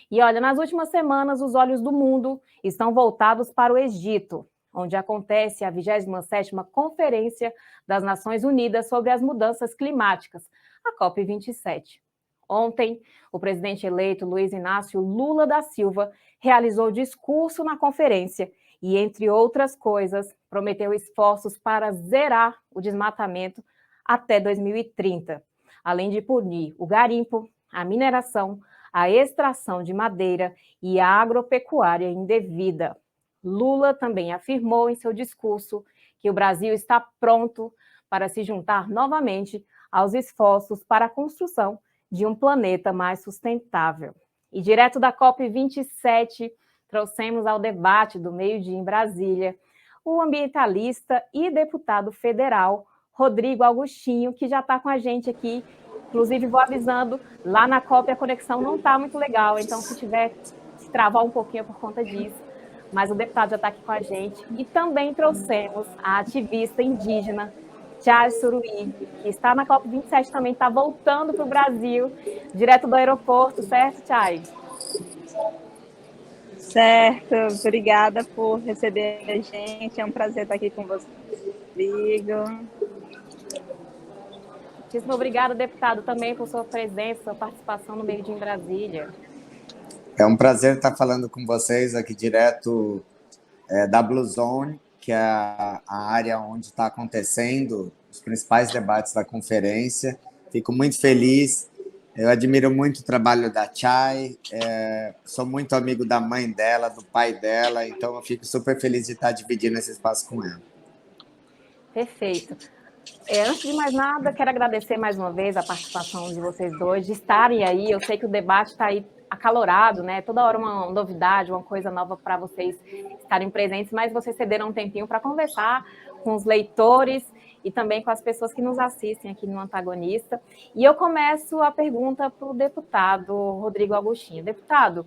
E olha, nas últimas semanas, os olhos do mundo estão voltados para o Egito, onde acontece a 27ª Conferência das Nações Unidas sobre as Mudanças Climáticas, a COP27. Ontem, o presidente eleito Luiz Inácio Lula da Silva realizou discurso na conferência e, entre outras coisas, prometeu esforços para zerar o desmatamento até 2030, além de punir o garimpo, a mineração, a extração de madeira e a agropecuária indevida. Lula também afirmou em seu discurso que o Brasil está pronto para se juntar novamente aos esforços para a construção de um planeta mais sustentável. E direto da COP27, trouxemos ao debate do meio-dia em Brasília o ambientalista e deputado federal Rodrigo Augustinho, que já está com a gente aqui. Inclusive, vou avisando, lá na COP a conexão não está muito legal, então se tiver se travar um pouquinho é por conta disso. Mas o deputado já está aqui com a gente. E também trouxemos a ativista indígena Chay Suruí, que está na COP27 também, está voltando para o Brasil, direto do aeroporto, certo, Chay? Certo, obrigada por receber a gente, é um prazer estar aqui com você, Rodrigo. Muitíssimo obrigada, deputado, também por sua presença, sua participação no Meio Dia em Brasília. É um prazer estar falando com vocês aqui direto da Blue Zone, que é a área onde está acontecendo os principais debates da conferência. Fico muito feliz, eu admiro muito o trabalho da Chay, sou muito amigo da mãe dela, do pai dela, então eu fico super feliz de estar dividindo esse espaço com ela. Perfeito. Antes de mais nada, quero agradecer mais uma vez a participação de vocês dois, de estarem aí. Eu sei que o debate está aí acalorado, né? Toda hora uma novidade, uma coisa nova para vocês estarem presentes, mas vocês cederam um tempinho para conversar com os leitores e também com as pessoas que nos assistem aqui no Antagonista. E eu começo a pergunta para o deputado Rodrigo Augustinho. Deputado,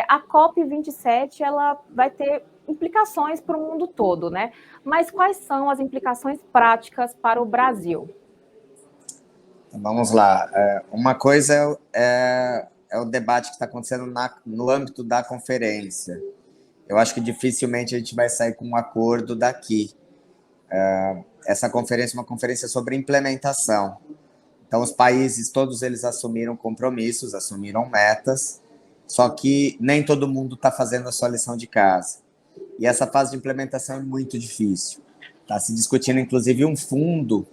a COP27 ela vai ter implicações para o mundo todo, né? Mas quais são as implicações práticas para o Brasil? Vamos lá. Uma coisa é o debate que está acontecendo no âmbito da conferência. Eu acho que dificilmente a gente vai sair com um acordo daqui. Essa conferência é uma conferência sobre implementação. Então, os países, todos eles assumiram compromissos, assumiram metas, só que nem todo mundo está fazendo a sua lição de casa. E essa fase de implementação é muito difícil. Está se discutindo, inclusive, um fundo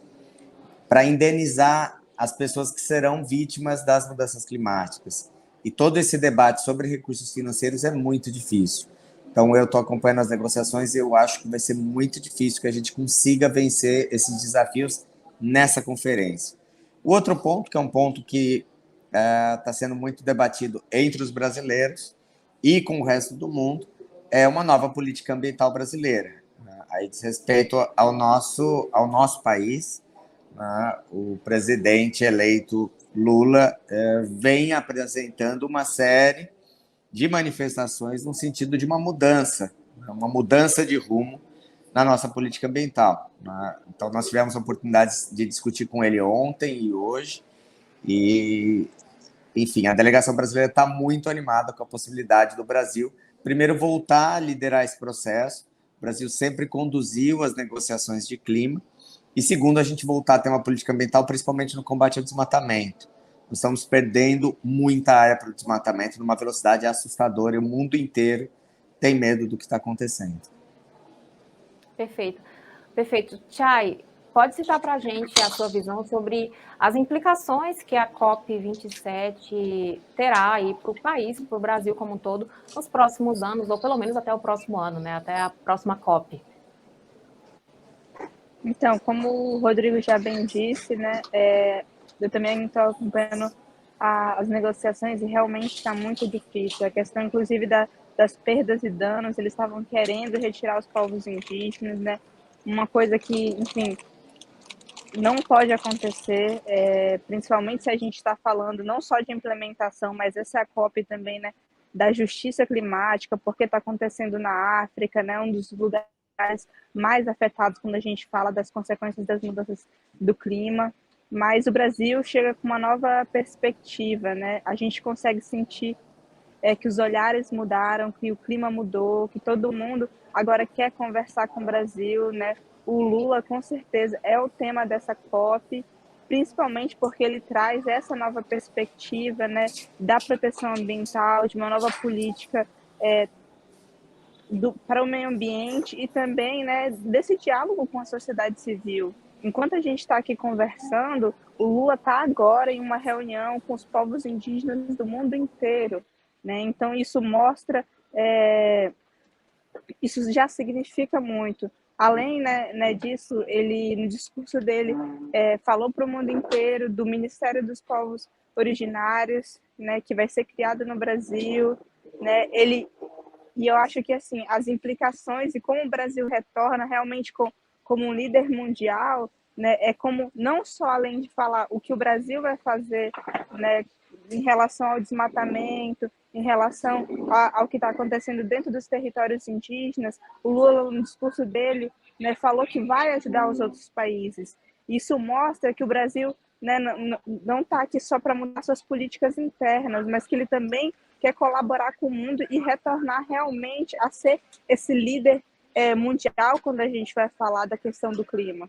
para indenizar as pessoas que serão vítimas das mudanças climáticas. E todo esse debate sobre recursos financeiros é muito difícil. Então, eu estou acompanhando as negociações e eu acho que vai ser muito difícil que a gente consiga vencer esses desafios nessa conferência. O outro ponto, que é um ponto que está sendo muito debatido entre os brasileiros e com o resto do mundo, é uma nova política ambiental brasileira. Aí diz respeito ao nosso país. O presidente eleito Lula vem apresentando uma série de manifestações no sentido de uma mudança de rumo na nossa política ambiental. Então, nós tivemos a oportunidade de discutir com ele ontem e hoje, e, enfim, a delegação brasileira está muito animada com a possibilidade do Brasil, primeiro, voltar a liderar esse processo. O Brasil sempre conduziu as negociações de clima, e segundo, a gente voltar a ter uma política ambiental, principalmente no combate ao desmatamento. Nós estamos perdendo muita área para o desmatamento numa velocidade assustadora e o mundo inteiro tem medo do que está acontecendo. Perfeito. Perfeito. Chay, pode citar para a gente a sua visão sobre as implicações que a COP27 terá aí para o país, para o Brasil como um todo, nos próximos anos, ou pelo menos até o próximo ano, né? Até a próxima COP. Então, como o Rodrigo já bem disse, né, eu também estou acompanhando as negociações e realmente está muito difícil. A questão, inclusive, das perdas e danos, eles estavam querendo retirar os povos indígenas, né? Uma coisa que, enfim, não pode acontecer, principalmente se a gente está falando não só de implementação, mas essa é a COP também, né, da justiça climática, porque está acontecendo na África, né, um dos lugares mais afetados quando a gente fala das consequências das mudanças do clima. Mas o Brasil chega com uma nova perspectiva, né? A gente consegue sentir que os olhares mudaram, que o clima mudou, que todo mundo agora quer conversar com o Brasil, né? O Lula, com certeza, é o tema dessa COP, principalmente porque ele traz essa nova perspectiva, né, da proteção ambiental, de uma nova política para o meio ambiente e também, né, desse diálogo com a sociedade civil. Enquanto a gente está aqui conversando, o Lula está agora em uma reunião com os povos indígenas do mundo inteiro, né? Então isso mostra, isso já significa muito. Além, né, disso, ele no discurso dele falou para o mundo inteiro do Ministério dos Povos Originários, né, que vai ser criado no Brasil, né? E eu acho que assim as implicações e como o Brasil retorna realmente como um líder mundial, né, é como não só além de falar o que o Brasil vai fazer, né, em relação ao desmatamento, em relação ao que está acontecendo dentro dos territórios indígenas, o Lula no discurso dele, né, falou que vai ajudar os outros países. Isso mostra que o Brasil, né, não está aqui só para mudar suas políticas internas, mas que ele também quer colaborar com o mundo e retornar realmente a ser esse líder mundial quando a gente vai falar da questão do clima.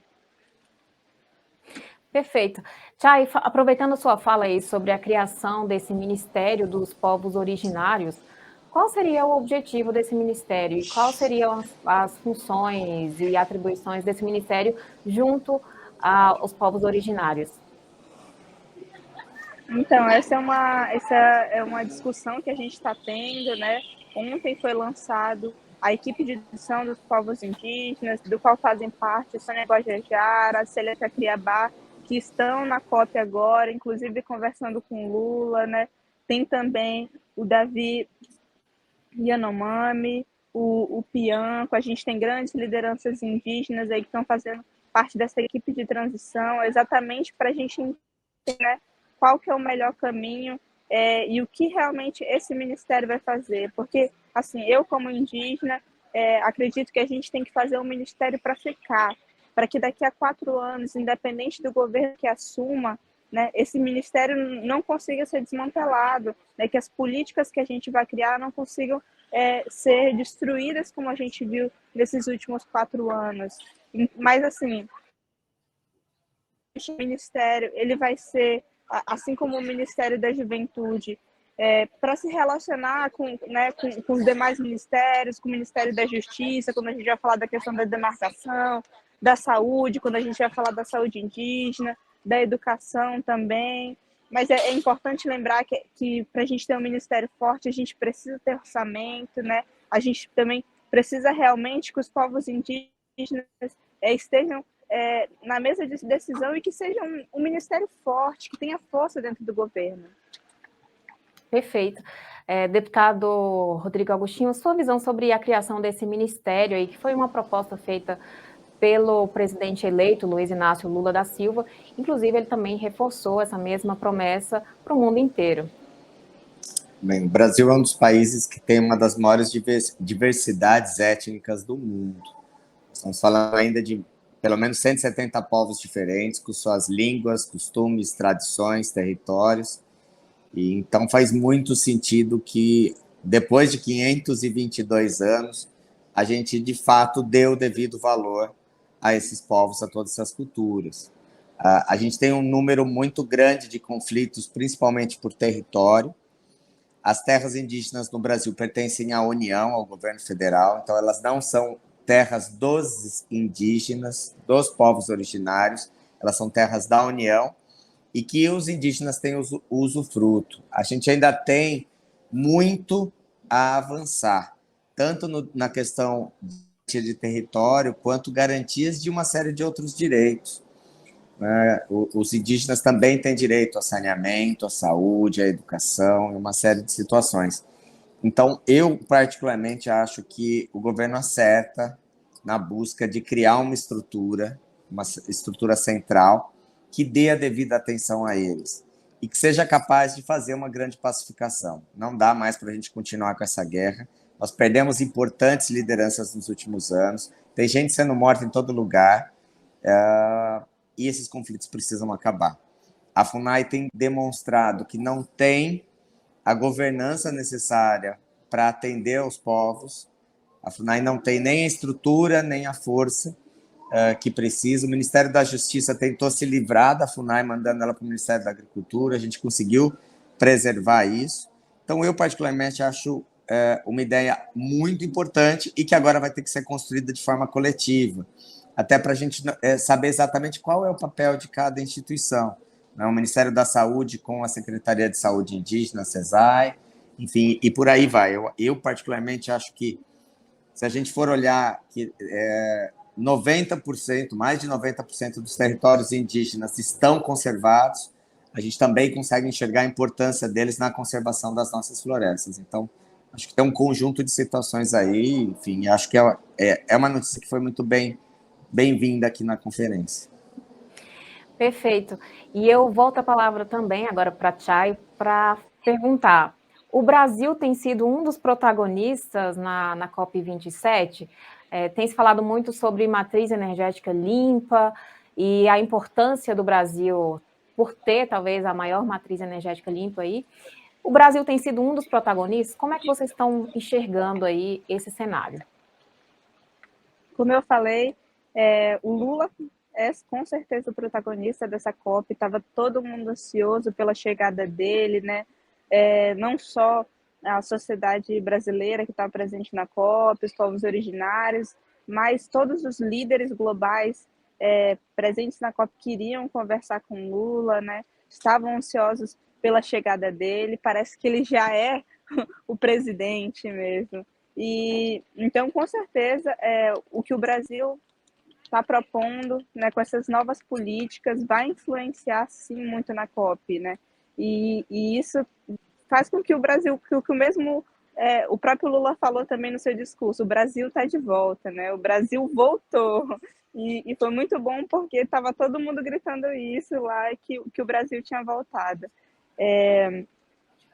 Perfeito. Chay, aproveitando a sua fala aí sobre a criação desse Ministério dos Povos Originários, qual seria o objetivo desse ministério e quais seriam as funções e atribuições desse ministério junto aos povos originários? Então, essa é uma discussão que a gente está tendo, né? Ontem foi lançado a equipe de discussão dos povos indígenas, do qual fazem parte a Sônia Guajajara, a Seleta Criabá, que estão na COP agora, inclusive conversando com Lula, né? Tem também o Davi Yanomami, o Pianco, a gente tem grandes lideranças indígenas aí que estão fazendo parte dessa equipe de transição, exatamente para a gente entender, né, qual que é o melhor caminho e o que realmente esse ministério vai fazer. Porque, assim, eu como indígena, acredito que a gente tem que fazer um ministério para ficar, para que daqui a 4 anos, independente do governo que assuma, né, esse ministério não consiga ser desmantelado, né, que as políticas que a gente vai criar não consigam ser destruídas como a gente viu nesses últimos 4 anos. Mas, assim, o ministério ele vai ser, assim como o Ministério da Juventude, para se relacionar né, com os demais ministérios, com o Ministério da Justiça, quando a gente vai falar da questão da demarcação, da saúde, quando a gente vai falar da saúde indígena, da educação também. Mas é importante lembrar que para a gente ter um ministério forte, a gente precisa ter orçamento, né? A gente também precisa realmente que os povos indígenas estejam na mesa de decisão e que seja um ministério forte, que tenha força dentro do governo. Perfeito. Deputado Rodrigo Agostinho, sua visão sobre a criação desse ministério aí, que foi uma proposta feita pelo presidente eleito, Luiz Inácio Lula da Silva, inclusive ele também reforçou essa mesma promessa para o mundo inteiro. Bem, o Brasil é um dos países que tem uma das maiores diversidades étnicas do mundo. Estamos falando ainda de pelo menos 170 povos diferentes, com suas línguas, costumes, tradições, territórios. E então faz muito sentido que, depois de 522 anos, a gente, de fato, dê o devido valor a esses povos, a todas essas culturas. A gente tem um número muito grande de conflitos, principalmente por território. As terras indígenas no Brasil pertencem à União, ao governo federal, então elas não são terras dos indígenas, dos povos originários, elas são terras da União e que os indígenas têm usufruto. A gente ainda tem muito a avançar, tanto na questão de território, quanto garantias de uma série de outros direitos. Os indígenas também têm direito a saneamento, à saúde, à educação, uma série de situações. Então, eu particularmente acho que o governo acerta na busca de criar uma estrutura central que dê a devida atenção a eles e que seja capaz de fazer uma grande pacificação. Não dá mais para a gente continuar com essa guerra. Nós perdemos importantes lideranças nos últimos anos, tem gente sendo morta em todo lugar, e esses conflitos precisam acabar. A FUNAI tem demonstrado que não tem a governança necessária para atender aos povos. A FUNAI não tem nem a estrutura, nem a força que precisa. O Ministério da Justiça tentou se livrar da FUNAI, mandando ela para o Ministério da Agricultura. A gente conseguiu preservar isso. Então, eu particularmente acho uma ideia muito importante e que agora vai ter que ser construída de forma coletiva, até para a gente saber exatamente qual é o papel de cada instituição. O Ministério da Saúde com a Secretaria de Saúde Indígena, a SESAI, enfim, e por aí vai. Eu particularmente acho que, se a gente for olhar que 90%, mais de 90% dos territórios indígenas estão conservados, a gente também consegue enxergar a importância deles na conservação das nossas florestas. Então, acho que tem um conjunto de situações aí, enfim, acho que é uma notícia que foi muito bem-vinda aqui na conferência. Perfeito. E eu volto a palavra também agora para a Chay para perguntar. O Brasil tem sido um dos protagonistas na COP27. Tem se falado muito sobre matriz energética limpa e a importância do Brasil por ter, talvez, a maior matriz energética limpa aí. O Brasil tem sido um dos protagonistas. Como é que vocês estão enxergando aí esse cenário? Como eu falei, o Lula é com certeza o protagonista dessa COP. Estava todo mundo ansioso pela chegada dele, né? Não só a sociedade brasileira que está presente na COP, os povos originários, mas todos os líderes globais presentes na COP queriam conversar com Lula, né? Estavam ansiosos pela chegada dele. Parece que ele já é o presidente mesmo. E então, com certeza, o que o Brasil está propondo, né, com essas novas políticas, vai influenciar, sim, muito na COP, né? E isso faz com que o Brasil, que o mesmo, o próprio Lula falou também no seu discurso, o Brasil está de volta, né? O Brasil voltou. E foi muito bom porque estava todo mundo gritando isso lá, que o Brasil tinha voltado.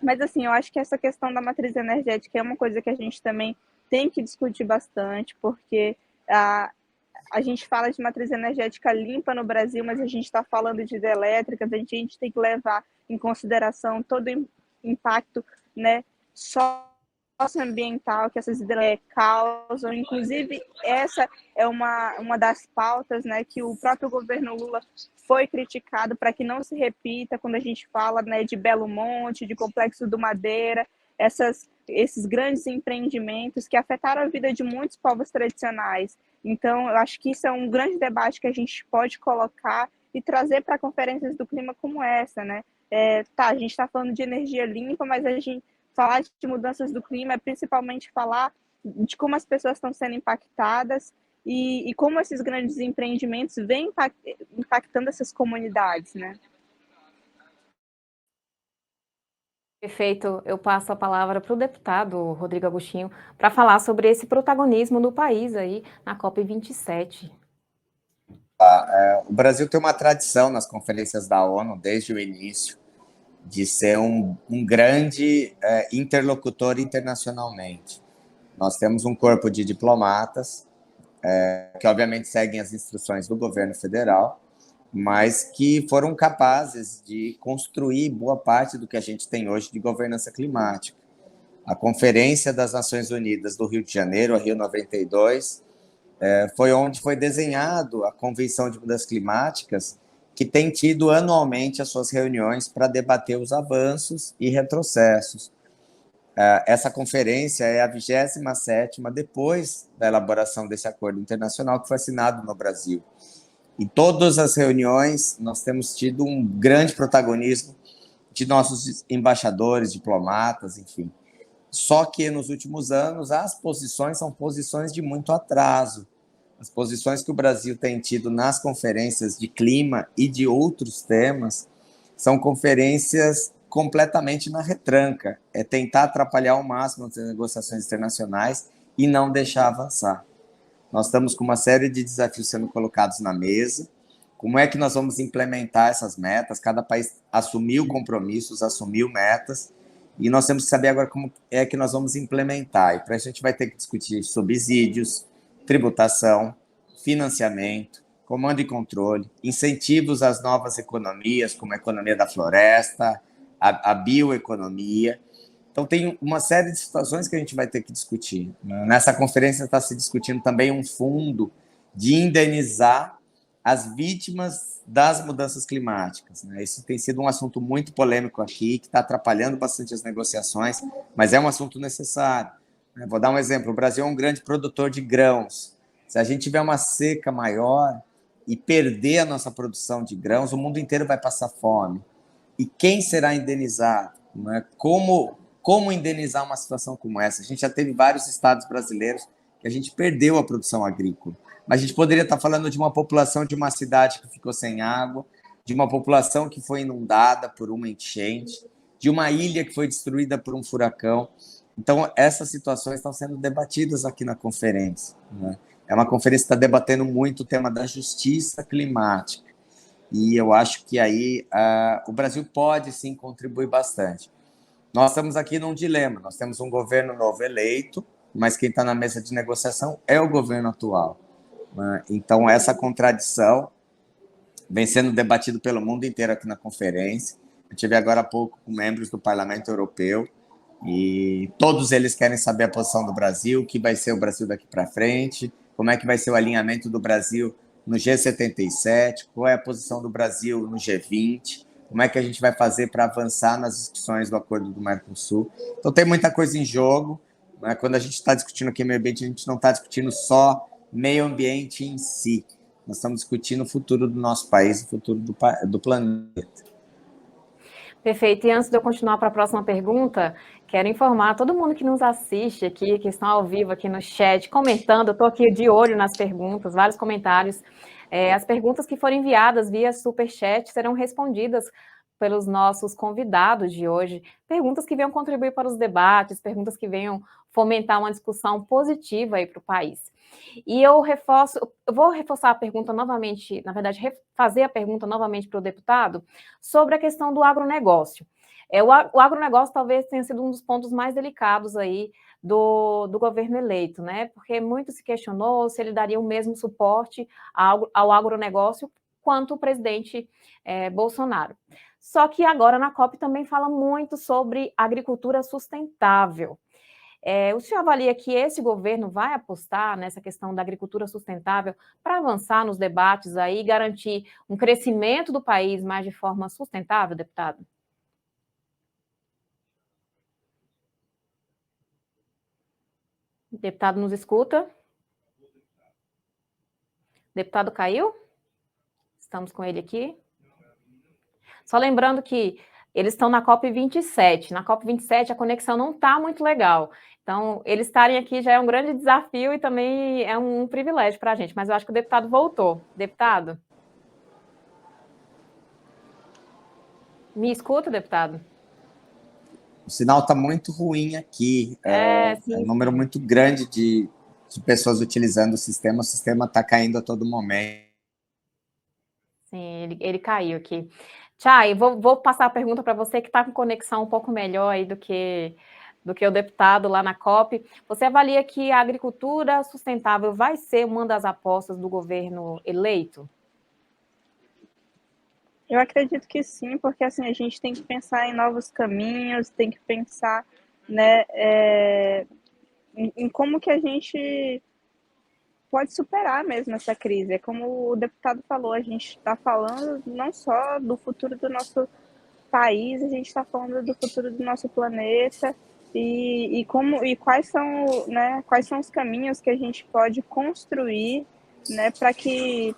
Mas, assim, eu acho que essa questão da matriz energética é uma coisa que a gente também tem que discutir bastante, porque a gente fala de matriz energética limpa no Brasil, mas a gente está falando de hidrelétricas, a gente tem que levar em consideração todo o impacto, né, socioambiental que essas hidrelétricas causam. Inclusive, essa é uma das pautas, né, que o próprio governo Lula foi criticado para que não se repita quando a gente fala, né, de Belo Monte, de Complexo do Madeira, esses grandes empreendimentos que afetaram a vida de muitos povos tradicionais. Então, eu acho que isso é um grande debate que a gente pode colocar e trazer para conferências do clima como essa, né? A gente está falando de energia limpa, mas a gente falar de mudanças do clima é principalmente falar de como as pessoas estão sendo impactadas e como esses grandes empreendimentos vêm impactando essas comunidades, né? Perfeito. Eu passo a palavra para o deputado Rodrigo Agostinho para falar sobre esse protagonismo do país aí na COP27. O Brasil tem uma tradição nas conferências da ONU, desde o início, de ser um grande interlocutor internacionalmente. Nós temos um corpo de diplomatas que, obviamente, seguem as instruções do governo federal, mas que foram capazes de construir boa parte do que a gente tem hoje de governança climática. A Conferência das Nações Unidas do Rio de Janeiro, a Rio 92, foi onde foi desenhado a Convenção de Mudanças Climáticas, que tem tido anualmente as suas reuniões para debater os avanços e retrocessos. Essa conferência é a 27ª depois da elaboração desse acordo internacional que foi assinado no Brasil. Em todas as reuniões, nós temos tido um grande protagonismo de nossos embaixadores, diplomatas, enfim. Só que, nos últimos anos, as posições são posições de muito atraso. As posições que o Brasil tem tido nas conferências de clima e de outros temas são conferências completamente na retranca. É tentar atrapalhar ao máximo as negociações internacionais e não deixar avançar. Nós estamos com uma série de desafios sendo colocados na mesa. Como é que nós vamos implementar essas metas? Cada país assumiu compromissos, assumiu metas, e nós temos que saber agora como é que nós vamos implementar. E para isso a gente vai ter que discutir subsídios, tributação, financiamento, comando e controle, incentivos às novas economias, como a economia da floresta, a bioeconomia, Então, tem uma série de situações que a gente vai ter que discutir. Nessa conferência está se discutindo também um fundo de indenizar as vítimas das mudanças climáticas. Isso tem sido um assunto muito polêmico aqui, que está atrapalhando bastante as negociações, mas é um assunto necessário. Vou dar um exemplo. O Brasil é um grande produtor de grãos. Se a gente tiver uma seca maior e perder a nossa produção de grãos, o mundo inteiro vai passar fome. E quem será indenizado? Como indenizar uma situação como essa? A gente já teve vários estados brasileiros que a gente perdeu a produção agrícola. Mas a gente poderia estar falando de uma população de uma cidade que ficou sem água, de uma população que foi inundada por uma enchente, de uma ilha que foi destruída por um furacão. Então, essas situações estão sendo debatidas aqui na conferência. É uma conferência que está debatendo muito o tema da justiça climática. E eu acho que aí o Brasil pode, sim, contribuir bastante. Nós estamos aqui num dilema. Nós temos um governo novo eleito, mas quem está na mesa de negociação é o governo atual. Então, essa contradição vem sendo debatido pelo mundo inteiro aqui na conferência. Eu tive agora há pouco com membros do Parlamento Europeu e todos eles querem saber a posição do Brasil, o que vai ser o Brasil daqui para frente, como é que vai ser o alinhamento do Brasil no G77, qual é a posição do Brasil no G20, como é que a gente vai fazer para avançar nas discussões do Acordo do Mercosul. Então, tem muita coisa em jogo. Quando a gente está discutindo aqui meio ambiente, a gente não está discutindo só meio ambiente em si. Nós estamos discutindo o futuro do nosso país, o futuro do planeta. Perfeito. E antes de eu continuar para a próxima pergunta, quero informar todo mundo que nos assiste aqui, que estão ao vivo aqui no chat, comentando. Eu estou aqui de olho nas perguntas, vários comentários. As perguntas que forem enviadas via Superchat serão respondidas pelos nossos convidados de hoje. Perguntas que venham contribuir para os debates, perguntas que venham fomentar uma discussão positiva aí para o país. E eu vou reforçar a pergunta novamente, na verdade, fazer a pergunta novamente para o deputado sobre a questão do agronegócio. O agronegócio talvez tenha sido um dos pontos mais delicados aí do governo eleito, né? Porque muito se questionou se ele daria o mesmo suporte ao agronegócio quanto o presidente Bolsonaro. Só que agora na COP também fala muito sobre agricultura sustentável. O senhor avalia que esse governo vai apostar nessa questão da agricultura sustentável para avançar nos debates aí e garantir um crescimento do país, mas de forma sustentável, deputado? O deputado nos escuta? O deputado caiu? Estamos com ele aqui. Só lembrando que eles estão na COP27. Na COP27 a conexão não está muito legal. Então, eles estarem aqui já é um grande desafio e também é um privilégio para a gente. Mas eu acho que o deputado voltou. Deputado? Me escuta, deputado? O sinal está muito ruim aqui. Sim, um número muito grande de pessoas utilizando o sistema está caindo a todo momento. Sim, ele caiu aqui. Chay, vou passar a pergunta para você que está com conexão um pouco melhor aí do que o deputado lá na COP. Você avalia que a agricultura sustentável vai ser uma das apostas do governo eleito? Eu acredito que sim, porque assim a gente tem que pensar em novos caminhos, tem que pensar, né, em como que a gente pode superar mesmo essa crise. É como o deputado falou, a gente está falando não só do futuro do nosso país, a gente está falando do futuro do nosso planeta e quais são, né, quais são os caminhos que a gente pode construir, né, para que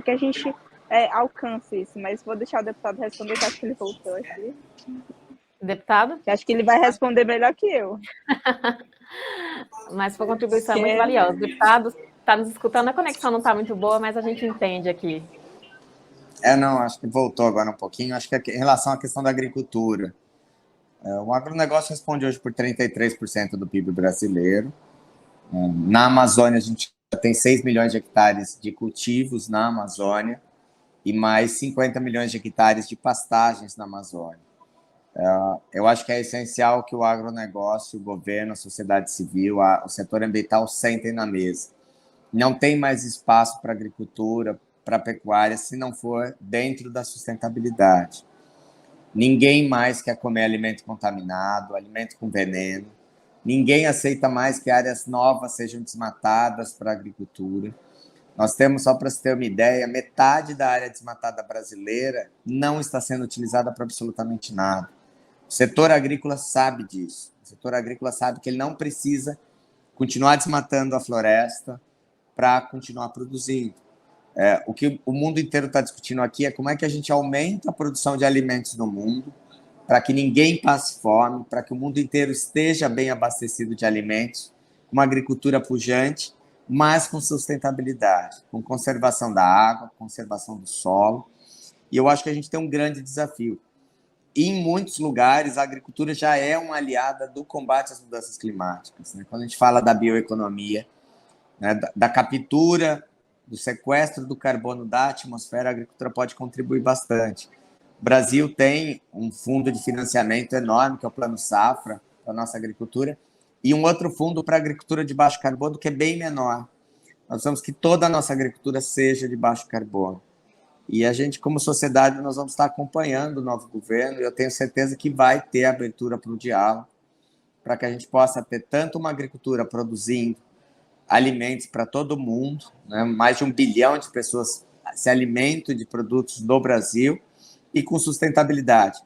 a gente alcance isso. Mas vou deixar o deputado responder, que acho que ele voltou aqui. Deputado? Que acho que ele vai responder melhor que eu. Mas sua contribuição é muito valiosa. Deputado, está nos escutando, a conexão não está muito boa, mas a gente entende aqui. Não, acho que voltou agora um pouquinho. Acho que em relação à questão da agricultura, o agronegócio responde hoje por 33% do PIB brasileiro. Na Amazônia, a gente já tem 6 milhões de hectares de cultivos na Amazônia e mais 50 milhões de hectares de pastagens na Amazônia. Eu acho que é essencial que o agronegócio, o governo, a sociedade civil, o setor ambiental sentem na mesa. Não tem mais espaço para agricultura, para pecuária, se não for dentro da sustentabilidade. Ninguém mais quer comer alimento contaminado, alimento com veneno. Ninguém aceita mais que áreas novas sejam desmatadas para a agricultura. Nós temos, só para você ter uma ideia, metade da área desmatada brasileira não está sendo utilizada para absolutamente nada. O setor agrícola sabe disso. O setor agrícola sabe que ele não precisa continuar desmatando a floresta para continuar produzindo. O que o mundo inteiro está discutindo aqui é como é que a gente aumenta a produção de alimentos no mundo para que ninguém passe fome, para que o mundo inteiro esteja bem abastecido de alimentos, uma agricultura pujante, mas com sustentabilidade, com conservação da água, conservação do solo. E eu acho que a gente tem um grande desafio. E, em muitos lugares, a agricultura já é uma aliada do combate às mudanças climáticas. Né? Quando a gente fala da bioeconomia, né, da captura, do sequestro do carbono da atmosfera, a agricultura pode contribuir bastante. O Brasil tem um fundo de financiamento enorme, que é o Plano Safra, para a nossa agricultura, e um outro fundo para a agricultura de baixo carbono, que é bem menor. Nós precisamos que toda a nossa agricultura seja de baixo carbono. E a gente, como sociedade, nós vamos estar acompanhando o novo governo, e eu tenho certeza que vai ter abertura para o diálogo, para que a gente possa ter tanto uma agricultura produzindo alimentos para todo mundo, né? Mais de 1 bilhão de pessoas se alimentam de produtos do Brasil, e com sustentabilidade.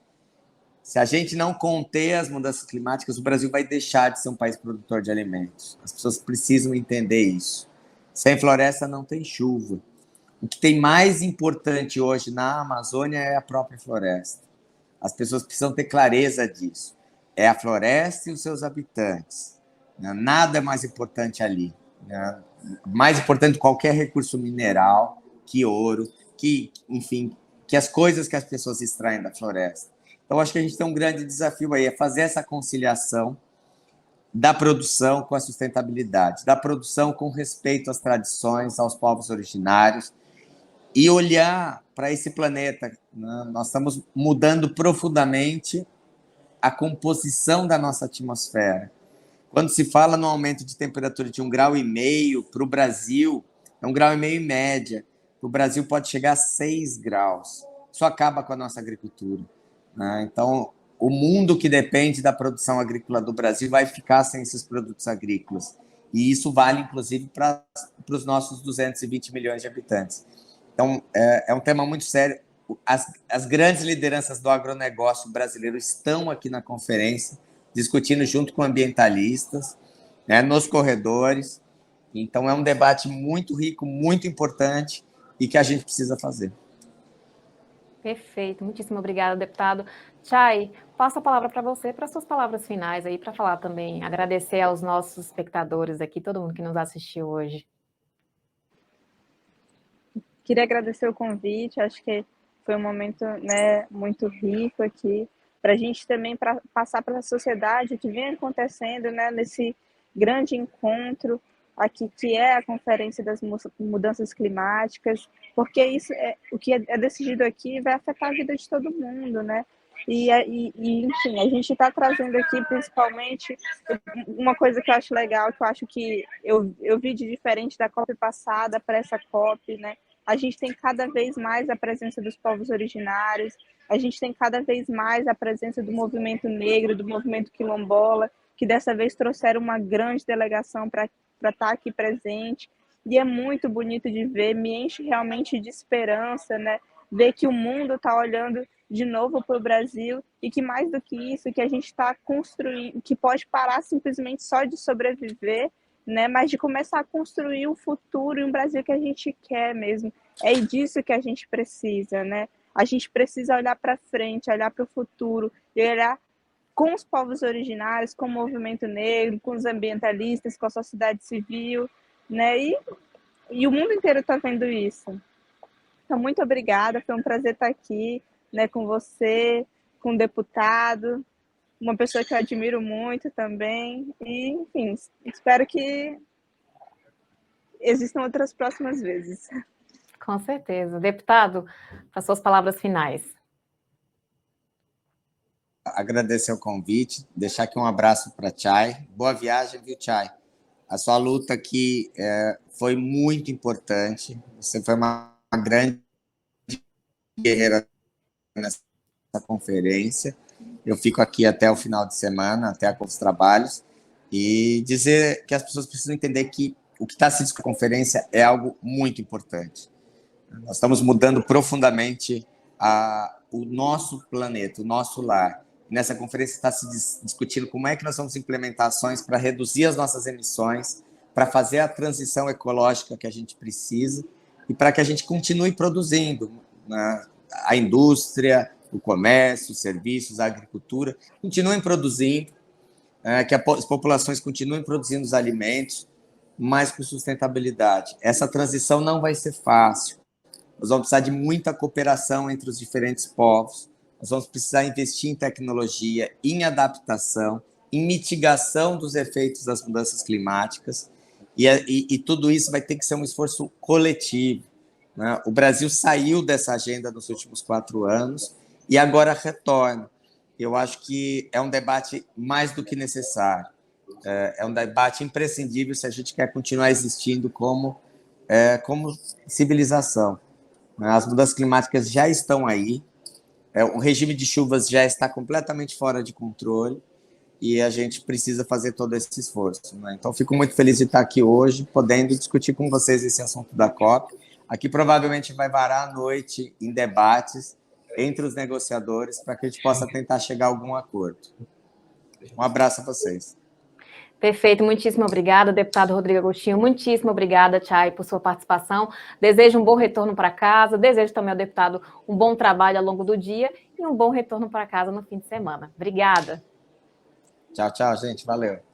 Se a gente não conter as mudanças climáticas, o Brasil vai deixar de ser um país produtor de alimentos. As pessoas precisam entender isso. Sem floresta não tem chuva. O que tem mais importante hoje na Amazônia é a própria floresta. As pessoas precisam ter clareza disso. É a floresta e os seus habitantes. Nada é mais importante ali. Mais importante que qualquer recurso mineral, que ouro, que, enfim, que as coisas que as pessoas extraem da floresta. Então, acho que a gente tem um grande desafio aí, é fazer essa conciliação da produção com a sustentabilidade, da produção com respeito às tradições, aos povos originários, e olhar para esse planeta. Né? Nós estamos mudando profundamente a composição da nossa atmosfera. Quando se fala no aumento de temperatura de 1,5 graus para o Brasil, é 1,5 graus em média. O Brasil pode chegar a 6 graus. Isso acaba com a nossa agricultura. Né? Então, o mundo que depende da produção agrícola do Brasil vai ficar sem esses produtos agrícolas. E isso vale, inclusive, para os nossos 220 milhões de habitantes. Então, é um tema muito sério. As grandes lideranças do agronegócio brasileiro estão aqui na conferência, discutindo junto com ambientalistas, né, nos corredores. Então, é um debate muito rico, muito importante e que a gente precisa fazer. Perfeito, muitíssimo obrigada, deputado. Chay, passo a palavra para você, para suas palavras finais aí, para falar também, agradecer aos nossos espectadores aqui, todo mundo que nos assistiu hoje. Queria agradecer o convite, acho que foi um momento, né, muito rico aqui, para a gente também passar para a sociedade o que vem acontecendo, né, nesse grande encontro aqui, que é a Conferência das Mudanças Climáticas, porque isso o que é decidido aqui vai afetar a vida de todo mundo, né? E enfim, a gente está trazendo aqui principalmente uma coisa que eu acho legal, que eu acho que eu vi de diferente da COP passada para essa COP, né? A gente tem cada vez mais a presença dos povos originários, a gente tem cada vez mais a presença do movimento negro, do movimento quilombola, que dessa vez trouxeram uma grande delegação para estar aqui presente. E é muito bonito de ver, me enche realmente de esperança, né? Ver que o mundo está olhando de novo para o Brasil e que mais do que isso, que a gente está construindo, que pode parar simplesmente só de sobreviver, né, mas de começar a construir um futuro e um Brasil que a gente quer mesmo. É disso que a gente precisa, né? A gente precisa olhar para frente, olhar para o futuro e olhar com os povos originários, com o movimento negro, com os ambientalistas, com a sociedade civil, né? E o mundo inteiro está vendo isso. Então, muito obrigada, foi um prazer estar aqui, né, com você, com o deputado, uma pessoa que eu admiro muito também, e, enfim, espero que existam outras próximas vezes. Com certeza. Deputado, para suas palavras finais. Agradecer o convite, deixar aqui um abraço para a Chay. Boa viagem, viu, Chay? A sua luta aqui foi muito importante. Você foi uma grande guerreira nessa conferência. Eu fico aqui até o final de semana, até os trabalhos, e dizer que as pessoas precisam entender que o que está se discutindo na conferência é algo muito importante. Nós estamos mudando profundamente o nosso planeta, o nosso lar. Nessa conferência está se discutindo como é que nós vamos implementar ações para reduzir as nossas emissões, para fazer a transição ecológica que a gente precisa e para que a gente continue produzindo, né? A indústria, o comércio, os serviços, a agricultura continuem produzindo, que as populações continuem produzindo os alimentos, mas com sustentabilidade. Essa transição não vai ser fácil. Nós vamos precisar de muita cooperação entre os diferentes povos, nós vamos precisar investir em tecnologia, em adaptação, em mitigação dos efeitos das mudanças climáticas, e tudo isso vai ter que ser um esforço coletivo, né? O Brasil saiu dessa agenda nos últimos 4 anos e agora retorna. Eu acho que é um debate mais do que necessário, é um debate imprescindível se a gente quer continuar existindo como civilização. As mudanças climáticas já estão aí, o regime de chuvas já está completamente fora de controle e a gente precisa fazer todo esse esforço, né? Então, fico muito feliz de estar aqui hoje, podendo discutir com vocês esse assunto da COP. Aqui provavelmente vai varar a noite em debates entre os negociadores para que a gente possa tentar chegar a algum acordo. Um abraço a vocês. Perfeito, muitíssimo obrigada, deputado Rodrigo Agostinho, muitíssimo obrigada, Chay, por sua participação. Desejo um bom retorno para casa, desejo também ao deputado um bom trabalho ao longo do dia e um bom retorno para casa no fim de semana. Obrigada. Tchau, tchau, gente. Valeu.